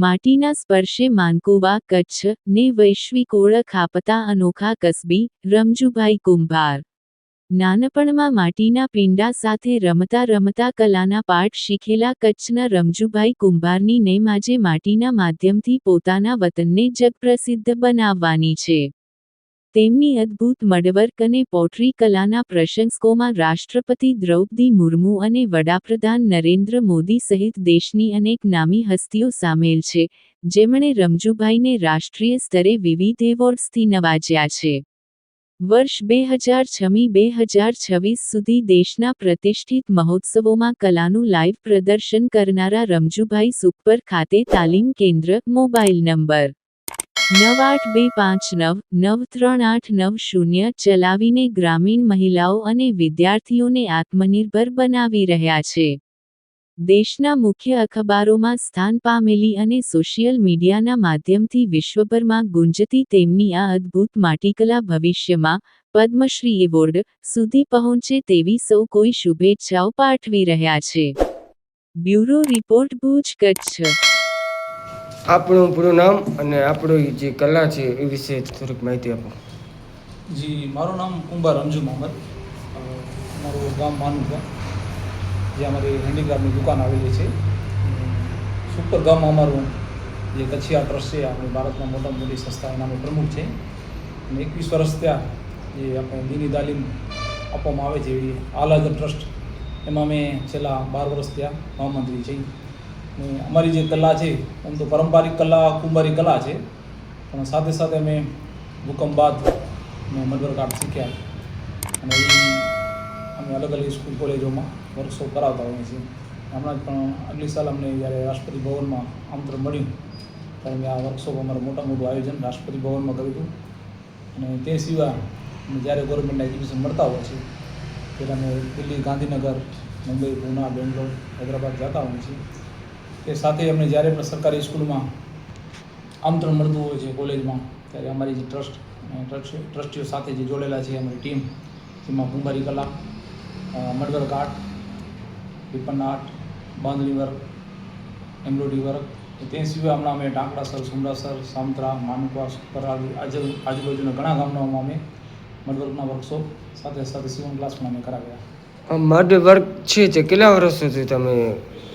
માટીના સ્પર્શે માનકોવા કચ્છ ને વૈશ્વિક ઓળખ આપતા અનોખા કસબી રમજુભાઈ કુંભાર. નાનપણમાં માટીના પીંડા સાથે રમતા રમતા કલાના પાઠ શીખેલા કચ્છના રમજુભાઈ કુંભારની નેમ આજે માટીના માધ્યમથી પોતાના વતનને જગપ્રસિદ્ધ બનાવવાની છે. તેમની અદ્ભુત મડવર્ક અને પોટરી કલાના પ્રશંસકોમાં રાષ્ટ્રપતિ દ્રૌપદી મુર્મુ અને વડાપ્રધાન નરેન્દ્ર મોદી સહિત દેશની અનેક નામી હસ્તીઓ સામેલ છે, જેમણે રમજુભાઈને રાષ્ટ્રીય સ્તરે વિવિધ એવોર્ડ્સથી નવાજ્યા છે. વર્ષ 2006-2026 સુધી દેશના પ્રતિષ્ઠિત મહોત્સવોમાં કલાનું લાઇવ પ્રદર્શન કરનારા રમજુભાઈ સુખપર ખાતે તાલીમ કેન્દ્ર, મોબાઈલ નંબર 9825993890 ચલાવીને ગ્રામીણ મહિલાઓ અને વિદ્યાર્થીઓને આત્મનિર્ભર બનાવી રહ્યા છે. દેશના મુખ્ય અખબારોમાં સ્થાન પામેલી અને સોશિયલ મીડિયાના માધ્યમથી વિશ્વભરમાં ગુંજતી તેમની આ અદ્ભુત માટીકલા ભવિષ્યમાં પદ્મશ્રી એવોર્ડ સુધી પહોંચે તેવી સૌ કોઈ શુભેચ્છાઓ પાઠવી રહ્યા છે. Bureau report, Bhuj, Kutch. આપણું પૂરું નામ અને આપણું જે કલા છે એ વિશે થોડીક માહિતી આપો. જી, મારું નામ કુંભાર રમજુ મોહમ્મદ. મારું ગામ માનુકા, જે અમારી હેન્ડીક્રાફ્ટની દુકાન આવેલી છે. સુપર ગામમાં અમારું જે કચ્છિયા ટ્રસ્ટ છે, આપણી ભારતમાં મોટામાં મોટી સંસ્થા, એના અમે પ્રમુખ છે. અને 21 વર્ષ ત્યાં જે આપણે દીની તાલીમ આપવામાં આવે છે એવી આલાદર ટ્રસ્ટ, એમાં અમે છેલ્લા 12 વર્ષ ત્યાં મહામંત્રી છીએ. અને અમારી જે કલા છે, આમ તો પારંપરિક કલા કુંભારી કલા છે, પણ સાથે સાથે અમે ભૂકંપ બાદ મેં મડવર્ક આર્ટ શીખ્યા. અને એ અમે અલગ અલગ સ્કૂલ કોલેજોમાં વર્કશોપ કરાવતા હોઈએ છીએ. હમણાં જ પણ આગલી સાલ અમને જ્યારે રાષ્ટ્રપતિ ભવનમાં આમંત્રણ મળ્યું ત્યારે મેં આ વર્કશોપ અમારું મોટું આયોજન રાષ્ટ્રપતિ ભવનમાં કર્યું હતું. અને તે સિવાય અમે જ્યારે ગવર્મેન્ટના એજ્યુકેશન મળતા હોય છે ત્યારે અમે દિલ્હી, ગાંધીનગર, મુંબઈ, પૂના, બેંગ્લોર, હૈદરાબાદ જતા હોઈએ છીએ. તે સાથે અમને જ્યારે પણ સરકારી સ્કૂલમાં આમંત્રણ મળતું હોય છે કોલેજમાં, ત્યારે અમારી જે ટ્રસ્ટીઓ સાથે જે જોડેલા છે અમારી ટીમ, જેમાં કુંભારી કલા, મડવર્ક આર્ટ, રિપન આર્ટ, બાંધણી વર્ક, એમ્બ્રોઇડરી વર્ક, તે સિવાય હમણાં અમે ટાંકડાસર, સુમરાસર, સામત્રા, માનકવા, સુપરાલી આજુબાજુના ઘણા ગામડાઓમાં અમે મડવર્કના વર્કશોપ સાથે સાથે સીવણ ક્લાસ પણ અમે કરાવ્યા. મડ વર્ક છે જે કેટલા વર્ષોથી તમે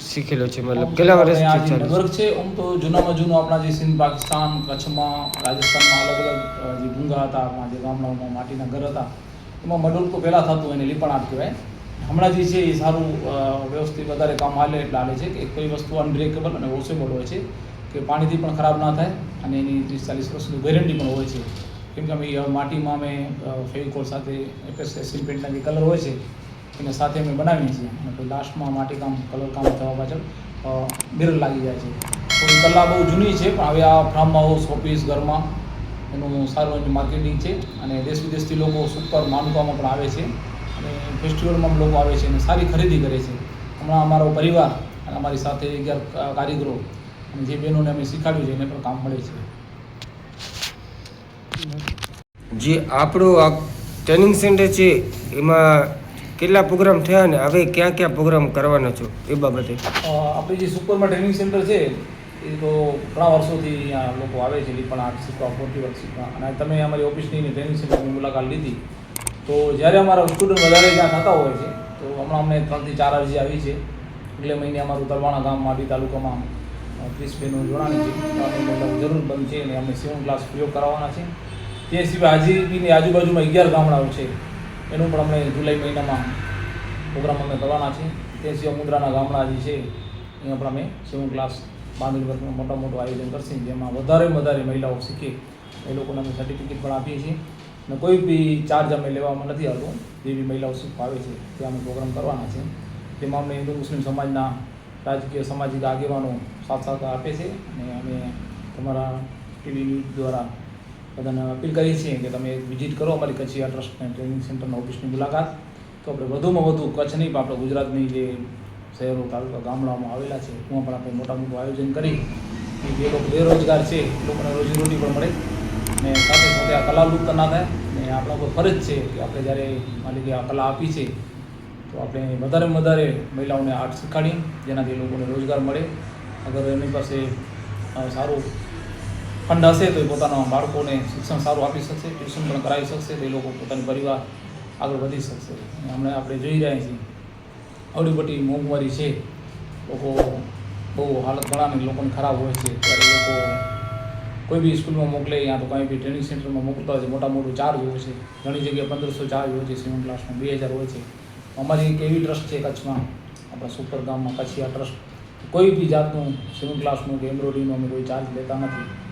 શીખેલો છે? મતલબ કેટલા વર્ષથી વર્ક છે? આમ તો જૂનામાં જૂનું આપણા જે સિંધ, પાકિસ્તાન, કચ્છમાં, રાજસ્થાનમાં અલગ અલગ જે ભૂંગા હતા, આપણા જે ગામડાઓમાં માટીના ઘર હતા, એમાં મડવર્ક તો પહેલાં થતું એને લીપણ આર્ટ કહેવાય. હમણાં જે છે એ સારું વ્યવસ્થિત વધારે કામ હાલે એટલે હાલે છે કે કોઈ વસ્તુ અનબ્રેકેબલ અને વોશેબલ હોય છે, કે પાણીથી પણ ખરાબ ના થાય, અને એની 30-40 વર્ષની ગેરંટી પણ હોય છે. કેમ કે અમે માટીમાં અમે ફેવિકોલ સાથે એસિડ પેઇન્ટના જે કલર હોય છે એને સાથે અમે બનાવીએ છીએ, અને પછી લાસ્ટમાં માટીકામ કલર કામ થવા પાછળ મિરર લાગી જાય છે. તો એ કલા બહુ જૂની છે, પણ હવે આ ફાર્મ હાઉસ, ઓફિસ, ઘરમાં એનું સારું એનું માર્કેટિંગ છે. અને દેશ વિદેશથી લોકો સુપર માનુકામાં પણ આવે છે, અને ફેસ્ટિવલમાં લોકો આવે છે અને સારી ખરીદી કરે છે. હમણાં અમારો પરિવાર અને અમારી સાથે 11 કારીગરો અને જે બહેનોને અમે શીખવાડ્યું છે એને પણ કામ મળે છે. જે આપણું આ ટ્રેનિંગ સેન્ટર છે એમાં કેટલા પ્રોગ્રામ થયા ને હવે ક્યાં ક્યાં પ્રોગ્રામ કરવાના છો એ બાબતે? આપણી જે સુપરમાં ટ્રેનિંગ સેન્ટર છે એ તો ઘણા વર્ષોથી અહીંયા લોકો આવે છે લીપણ આર્ટ શીખવા, પોટરી વર્ક શીખવા. અને તમે અમારી ઓફિસની ટ્રેનિંગ સેન્ટરની મુલાકાત લીધી તો જ્યારે અમારા સ્ટુડન્ટ વધારે ત્યાં થતા હોય છે, તો હમણાં અમને 3 થી 4 અરજી આવી છે. એટલે મહિને અમારું તલવાણા ગામ, માટી તાલુકામાં 30 બહેનો જોડાણી છે. જરૂર બંધ છે અને અમે સીવણ ક્લાસ પ્રયોગ કરાવવાના છે. તે સિવાય હાજીબીની આજુબાજુમાં 11 ગામડાઓ છે, એનું પણ અમે જુલાઈ મહિનામાં પ્રોગ્રામ અમે કરવાના છે. તે સિવાય મુદ્રાના ગામડા જે છે અહીંયા પણ અમે સીવણ ક્લાસ, બાંધણી વર્કનું મોટું આયોજન કરશે, જેમાં વધારે મહિલાઓ શીખે એ લોકોને અમે સર્ટિફિકેટ પણ આપીએ છીએ. અને કોઈ બી ચાર્જ અમે લેવામાં નથી આવતો. જે બી મહિલાઓ શીખવા આવે છે ત્યાં અમે પ્રોગ્રામ કરવાના છે. તેમાં અમને હિન્દુ મુસ્લિમ સમાજના રાજકીય સામાજિક આગેવાનો સાથ આપે છે. અને અમે તમારા ટીવી ન્યૂઝ દ્વારા બધાને અપીલ કરીએ છીએ કે તમે વિઝિટ કરો અમારી કચ્છિયા ટ્રસ્ટ અને ટ્રેનિંગ સેન્ટરના ઓફિસની મુલાકાત. તો આપણે વધુમાં વધુ કચ્છ નહીં પણ આપણે ગુજરાતની જે શહેરો, તાલુકા, ગામડાઓમાં આવેલા છે એમાં પણ આપણે મોટું આયોજન કરી કે જે લોકો બેરોજગાર છે એ લોકોને રોજીરોટી પણ મળે, અને સાથે સાથે આ કલા લુપ્ત ના થાય. અને આપણા પર ફરજ છે કે આપણે જ્યારે માની કે આ કલા આપી છે તો આપણે વધારે મહિલાઓને આર્ટ શીખવાડીએ, જેનાથી લોકોને રોજગાર મળે. અગર એની પાસે સારું ફંડ હશે તો એ પોતાના બાળકોને શિક્ષણ સારું આપી શકશે, ટ્યુશન પણ કરાવી શકશે, તો એ લોકો પોતાનો પરિવાર આગળ વધી શકશે. હમણાં આપણે જોઈ રહ્યા છીએ આવડી મોટી મોંઘવારી છે, લોકો બહુ હાલત ઘણાની લોકોની ખરાબ હોય છે, ત્યારે લોકો કોઈ બી સ્કૂલમાં મોકલે યા તો કંઈ બી ટ્રેનિંગ સેન્ટરમાં મોકલતા હોય છે, મોટું ચાર્જ હોય છે, ઘણી જગ્યાએ 1500 ચાર્જ હોય છે, સ્વિમિંગ ક્લાસમાં 2000 હોય છે. અમારી એક એવી ટ્રસ્ટ છે કચ્છમાં, આપણા સુપર ગામમાં કચ્છિયા ટ્રસ્ટ, કોઈ બી જાતનું સ્વિમિંગ ક્લાસનું કે એમ્બ્રોઇડરીનું અમે કોઈ ચાર્જ લેતા નથી.